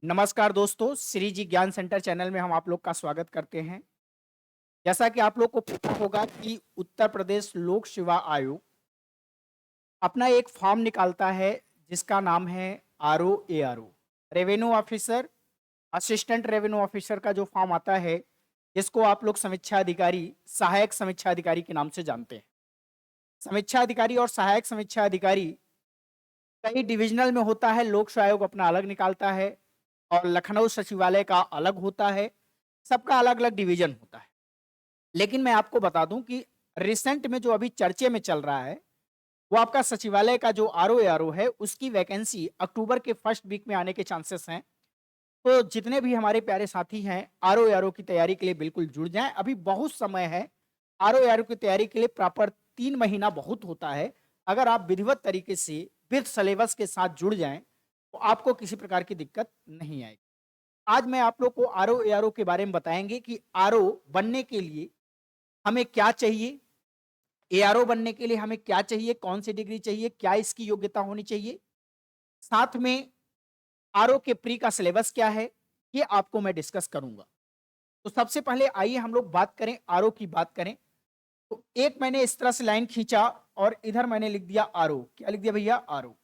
नमस्कार दोस्तों, श्री जी ज्ञान सेंटर चैनल में हम आप लोग का स्वागत करते हैं। जैसा कि आप लोग को पता होगा कि उत्तर प्रदेश लोक सेवा आयोग अपना एक फॉर्म निकालता है जिसका नाम है RO ARO, revenue officer, assistant revenue officer का जो फॉर्म आता है, जिसको आप लोग समीक्षा अधिकारी, सहायक समीक्षा अधिकारी के नाम से जानते हैं। समीक्षा अधिकारी और सहायक समीक्षा अधिकारी कई डिविजनल में होता है, लोक सेवा आयोग अपना अलग निकालता है और लखनऊ सचिवालय का अलग होता है। सबका अलग अलग डिवीजन होता है। लेकिन मैं आपको बता दूं कि रिसेंट में जो अभी चर्चे में चल रहा है, वो आपका सचिवालय का जो आरओ एआरओ है, उसकी वैकेंसी अक्टूबर के फर्स्ट वीक में आने के चांसेस हैं। तो जितने भी हमारे प्यारे साथी हैं, आरओ एआरओ की तैयारी के लिए बिल्कुल जुड़ जाएं। अभी बहुत समय है। आरओ एआरओ की तैयारी के लिए प्रॉपर 3 महीना बहुत होता है। अगर आप विधिवत तरीके से विद सिलेबस के साथ जुड़ जाएं तो आपको किसी प्रकार की दिक्कत नहीं आएगी। आज मैं आप लोग को आरओ एआरओ के बारे में बताएंगे कि आरओ बनने के लिए हमें क्या चाहिए, एआरओ बनने के लिए हमें क्या चाहिए, कौन सी डिग्री चाहिए, क्या इसकी योग्यता होनी चाहिए, साथ में आरओ के प्री का सिलेबस क्या है, ये आपको मैं डिस्कस करूंगा। तो सबसे पहले आइए हम लोग बात करें, आरओ की बात करें। तो एक मैंने इस तरह से लाइन खींचा और इधर मैंने लिख दिया आरओ। क्या लिख दिया भैया? आरओ।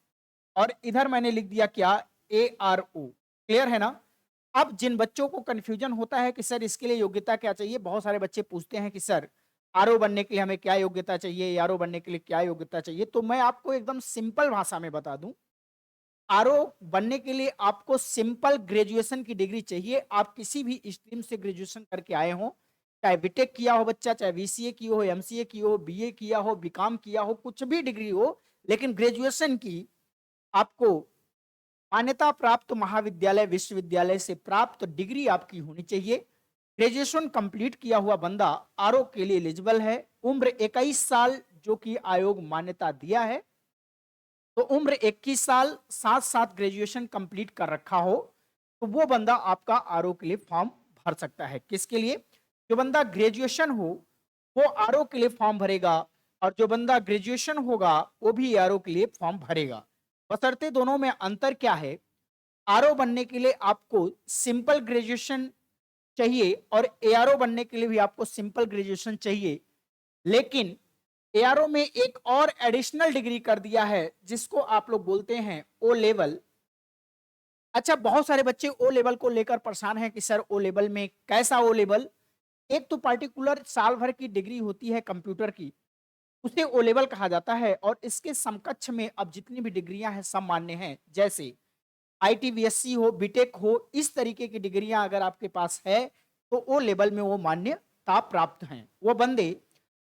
और इधर मैंने लिख दिया क्या? एआरओ। क्लियर है ना? अब जिन बच्चों को कंफ्यूजन होता है कि सर इसके लिए योग्यता क्या चाहिए, बहुत सारे बच्चे पूछते हैं कि सर आरओ बनने के लिए हमें क्या योग्यता चाहिए, आरओ बनने के लिए क्या योग्यता चाहिए, तो मैं आपको एकदम सिंपल भाषा में बता दूं। आरओ बनने के लिए आपको सिंपल ग्रेजुएशन की डिग्री चाहिए। आप किसी भी स्ट्रीम से ग्रेजुएशन करके आए हो, चाहे बीटेक किया हो बच्चा, चाहे बीसीए की हो, एमसीए की हो, बीए किया हो, बीकॉम किया हो, कुछ भी डिग्री हो, लेकिन ग्रेजुएशन की आपको मान्यता प्राप्त महाविद्यालय विश्वविद्यालय से प्राप्त डिग्री आपकी होनी चाहिए। ग्रेजुएशन कंप्लीट किया हुआ बंदा आरओ के लिए एलिजिबल है। उम्र 21 साल जो कि आयोग मान्यता दिया है, तो उम्र 21 साल, साथ साथ ग्रेजुएशन कंप्लीट कर रखा हो, तो वो बंदा आपका आरओ के लिए फॉर्म भर सकता है। किसके लिए? जो बंदा ग्रेजुएशन हो वो आरओ के लिए फॉर्म भरेगा, और जो बंदा ग्रेजुएशन होगा वो भी आरओ के लिए फॉर्म भरेगा। बशर्ते दोनों में अंतर क्या है? आरओ बनने के लिए आपको सिंपल ग्रेजुएशन चाहिए और एआरओ बनने के लिए भी आपको सिंपल ग्रेजुएशन चाहिए। लेकिन एआरओ में एक और एडिशनल डिग्री कर दिया है जिसको आप लोग बोलते हैं ओ लेवल। अच्छा, बहुत सारे बच्चे ओ लेवल को लेकर परेशान हैं कि सर ओ लेवल में कैसा ओ लेवल? एक तो पार्टिकुलर साल भर की डिग्री होती है कंप्यूटर की, उसे ओ लेवल कहा जाता है। और इसके समकक्ष में अब जितनी भी डिग्रियां हैं सब मान्य हैं। जैसे आईटीबीएससी हो, बीटेक हो, इस तरीके की डिग्रियां अगर आपके पास है तो ओ लेवल में वो मान्यता प्राप्त हैं। वो बंदे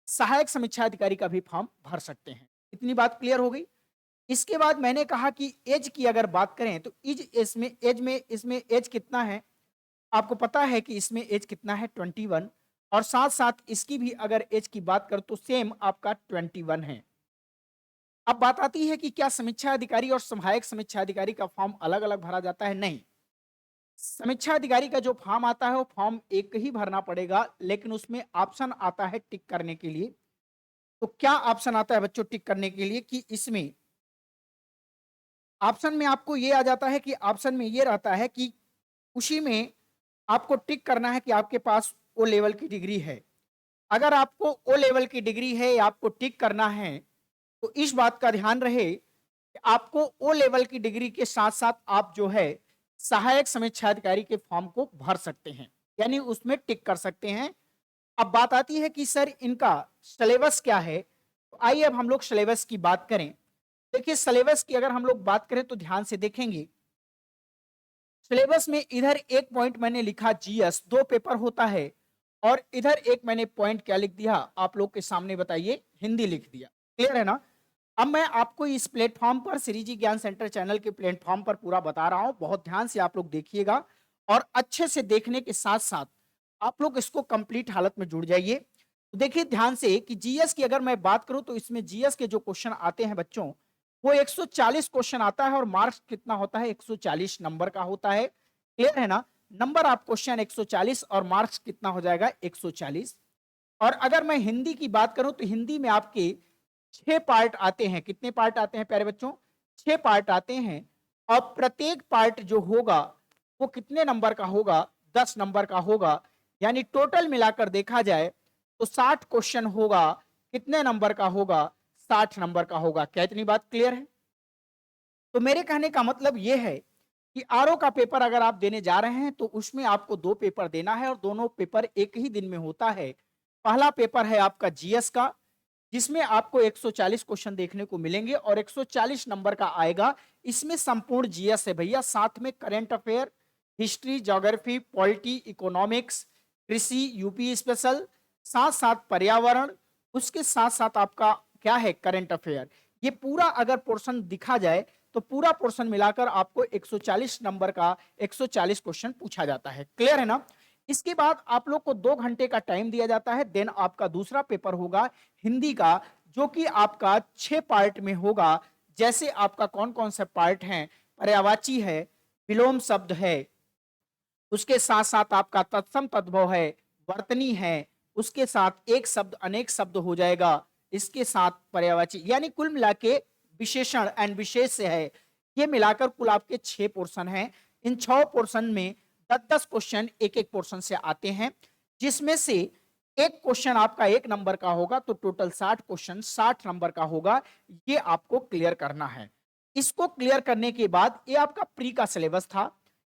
सहायक समीक्षा अधिकारी का भी फॉर्म भर सकते हैं। इतनी बात क्लियर हो गई। इसके बाद मैंने कहा कि एज की अगर बात करें तो इसमें एज कितना है? आपको पता है कि इसमें एज कितना है? 21। और साथ साथ इसकी भी अगर एज की बात करें तो सेम आपका 21 है। अब बात आती है कि क्या समीक्षा अधिकारी और सहायक समीक्षा अधिकारी का फॉर्म अलग अलग भरा जाता है? नहीं। समीक्षा अधिकारी का जो फॉर्म आता है वो फॉर्म एक ही भरना पड़ेगा, लेकिन उसमें ऑप्शन आता है टिक करने के लिए। तो क्या ऑप्शन आता है बच्चों टिक करने के लिए? कि इसमें ऑप्शन में आपको ये आ जाता है कि ऑप्शन में ये रहता है कि उसी में आपको टिक करना है कि आपके पास ओ लेवल की डिग्री है। अगर आपको ओ लेवल की डिग्री है या आपको टिक करना है, तो इस बात का ध्यान रहे कि आपको ओ लेवल की डिग्री के साथ साथ आप जो है सहायक समीक्षा अधिकारी के फॉर्म को भर सकते हैं, यानी उसमें टिक कर सकते हैं। अब बात आती है कि सर इनका सिलेबस क्या है? तो आइए अब हम लोग सिलेबस की बात करें। देखिए, सिलेबस की अगर हम लोग बात करें तो ध्यान से देखेंगे। सिलेबस में इधर एक पॉइंट मैंने लिखा जीएस, 2 पेपर होता है, और इधर एक मैंने पॉइंट क्या लिख दिया आप लोग के सामने बताइए? हिंदी लिख दिया। क्लियर है ना? अब मैं आपको इस प्लेटफॉर्म पर, श्री जी ज्ञान सेंटर चैनल के प्लेटफॉर्म पर पूरा बता रहा हूं। बहुत ध्यान से आप लोग देखिएगा और अच्छे से देखने के साथ साथ आप लोग इसको कंप्लीट हालत में जुड़ जाइए। तो देखिए ध्यान से कि जीएस की अगर मैं बात करूं तो इसमें जीएस के जो क्वेश्चन आते हैं बच्चों, वो 140 क्वेश्चन आता है और मार्क्स कितना होता है? 140 नंबर का होता है। क्लियर है ना? नंबर आप क्वेश्चन 140 और मार्क्स कितना हो जाएगा? 140। और अगर मैं हिंदी की बात करूं तो हिंदी में आपके 6 पार्ट आते हैं। कितने पार्ट आते हैं प्यारे बच्चों? 6 पार्ट आते हैं। और प्रत्येक पार्ट जो होगा वो कितने नंबर का होगा? 10 नंबर का होगा। यानी टोटल मिलाकर देखा जाए तो 60 क्वेश्चन होगा। कितने नंबर का होगा? 60 नंबर का होगा। क्या इतनी बात क्लियर है? तो मेरे कहने का मतलब यह है कि आरओ का पेपर अगर आप देने जा रहे हैं तो उसमें आपको 2 पेपर देना है और दोनों पेपर एक ही दिन में होता है। पहला पेपर है आपका जीएस का, जिसमें आपको 140 क्वेश्चन देखने को मिलेंगे और 140 नंबर का आएगा। इसमें संपूर्ण जीएस है भैया, साथ में current affair, history, geography, polity, economics, कृषि, यूपी स्पेशल, साथ साथ पर्यावरण, उसके साथ साथ आपका क्या है? Current affair. ये पूरा अगर पोर्शन दिखा जाए तो पूरा पोर्शन मिलाकर आपको 140 नंबर का 140 क्वेश्चन पूछा जाता है। क्लियर है ना? इसके बाद आप लोग को 2 घंटे का टाइम दिया जाता है। देन आपका दूसरा पेपर होगा हिंदी का, जो कि आपका 6 पार्ट में होगा। जैसे आपका कौन कौन से पार्ट हैं? पर्यायवाची है, विलोम शब्द है, उसके साथ साथ आपका तत्सम तद्भव है, वर्तनी है, उसके साथ एक शब्द अनेक शब्द हो जाएगा, इसके साथ पर्यायवाची, यानी कुल मिला के विशेषण एंड विशेष से है। ये मिलाकर कुल आपके 6 पोर्शन हैं। इन 6 पोर्शन में 10-10 क्वेश्चन एक एक पोर्शन से आते हैं, जिसमें से एक क्वेश्चन आपका 1 नंबर का होगा। तो टोटल 60 क्वेश्चन 60 नंबर का होगा। ये आपको क्लियर करना है। इसको क्लियर करने के बाद ये आपका प्री का सिलेबस था।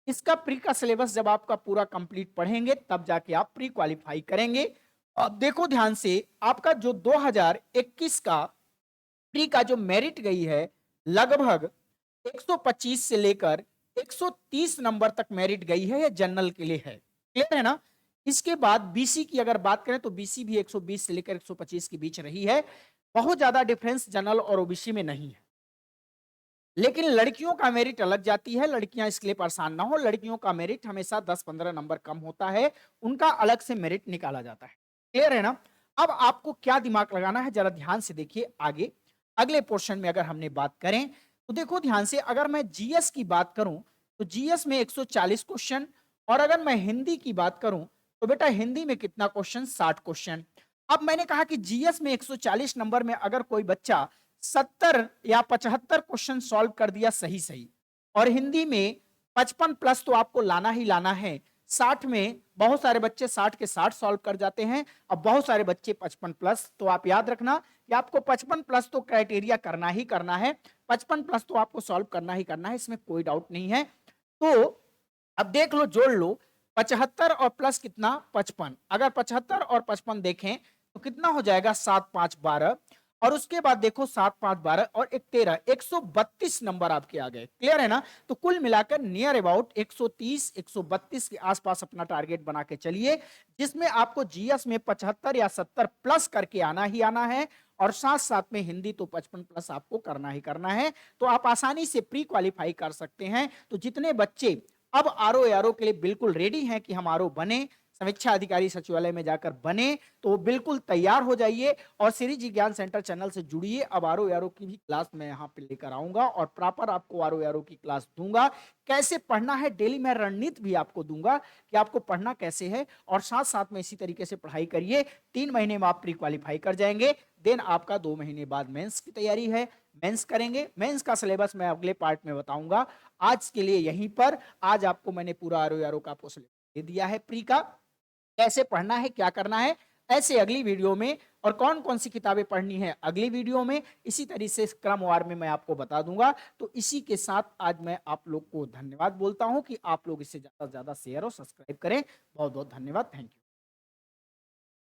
इसका प्री का सिलेबस जब आपका पूरा कंप्लीट पढ़ेंगे तब जाके आप प्री क्वालिफाई करेंगे। अब देखो ध्यान से, आपका जो 2021 का प्री का जो मेरिट गई है, लगभग 125 से लेकर 130 नंबर तक मेरिट गई है। ये जनरल के लिए है। क्लियर है ना? इसके बाद बीसी की अगर बात करें तो बीसी भी 120 से लेकर 125 के बीच रही है। बहुत ज्यादा डिफरेंस जनरल और ओबीसी में नहीं है। लेकिन लड़कियों का मेरिट अलग जाती है। लड़कियां इसके लिए परेशान ना हो, लड़कियों का मेरिट हमेशा 10-15 नंबर कम होता है, उनका अलग से मेरिट निकाला जाता है। क्लियर है ना? अब आपको क्या दिमाग लगाना है, जरा ध्यान से देखिए। आगे अगले पोर्शन में अगर हमने बात करें तो देखो ध्यान से, अगर मैं जीएस की बात करूं तो जीएस में 140 क्वेश्चन, और अगर मैं हिंदी की बात करूं तो बेटा हिंदी में कितना क्वेश्चन? 60 क्वेश्चन। अब मैंने कहा कि जीएस में 140 नंबर में अगर कोई बच्चा 70 या 75 क्वेश्चन सॉल्व कर दिया सही सही, और हिंदी में 55 प्लस तो आपको लाना ही लाना है। 60 में बहुत सारे बच्चे 60 के 60 सॉल्व कर जाते हैं, अब बहुत सारे बच्चे 55 प्लस। तो आप याद रखना कि आपको 55 प्लस तो क्राइटेरिया करना ही करना है, 55 प्लस तो आपको सॉल्व करना ही करना है, इसमें कोई डाउट नहीं है। तो अब देख लो, जोड़ लो, 75 और प्लस कितना? 55। अगर 75 और 55 देखें तो कितना हो जाएगा? 7 5 12, और उसके बाद देखो 7 5 12 और 1 13, 132 नंबर आपके आ गए। क्लियर है ना? तो कुल मिलाकर नियर अबाउट 130 132 के आसपास अपना टारगेट बना के चलिए, जिसमें आपको जीएस में 75 या 70 प्लस करके आना ही आना है, और साथ साथ में हिंदी तो 55 प्लस आपको करना ही करना है। तो आप आसानी से प्री क्वालिफाई कर सकते हैं। तो जितने बच्चे अब आरओ के लिए बिल्कुल रेडी हैं कि हम आरओ बने, समीक्षा अधिकारी सचिवालय में जाकर बने, तो वो बिल्कुल तैयार हो जाइए और श्री जी ज्ञान सेंटर चैनल से जुड़िए। अब आरओ की भी क्लास मैं यहाँ पे लेकर आऊंगा और प्रॉपर आपको आरओ की क्लास दूंगा। कैसे पढ़ना है डेली मैं रणनीति भी आपको दूंगा कि आपको पढ़ना कैसे है, और साथ साथ में इसी तरीके से पढ़ाई करिए। 3 महीने में आप प्री क्वालिफाई कर जाएंगे। देन आपका 2 महीने बाद मेंस की तैयारी है, मेंस करेंगे। मेंस का सिलेबस मैं अगले पार्ट में बताऊंगा। आज के लिए यहीं पर, आज आपको मैंने पूरा आरओ का आपको सिलेबस दे दिया है प्री का, कैसे पढ़ना है, क्या करना है। ऐसे अगली वीडियो में, और कौन कौन सी किताबें पढ़नी है अगली वीडियो में, इसी तरीके से क्रमवार में मैं आपको बता दूंगा। तो इसी के साथ आज मैं आप लोग को धन्यवाद बोलता हूं कि आप लोग इसे ज्यादा से ज्यादा शेयर और सब्सक्राइब करें। बहुत बहुत धन्यवाद। Thank you.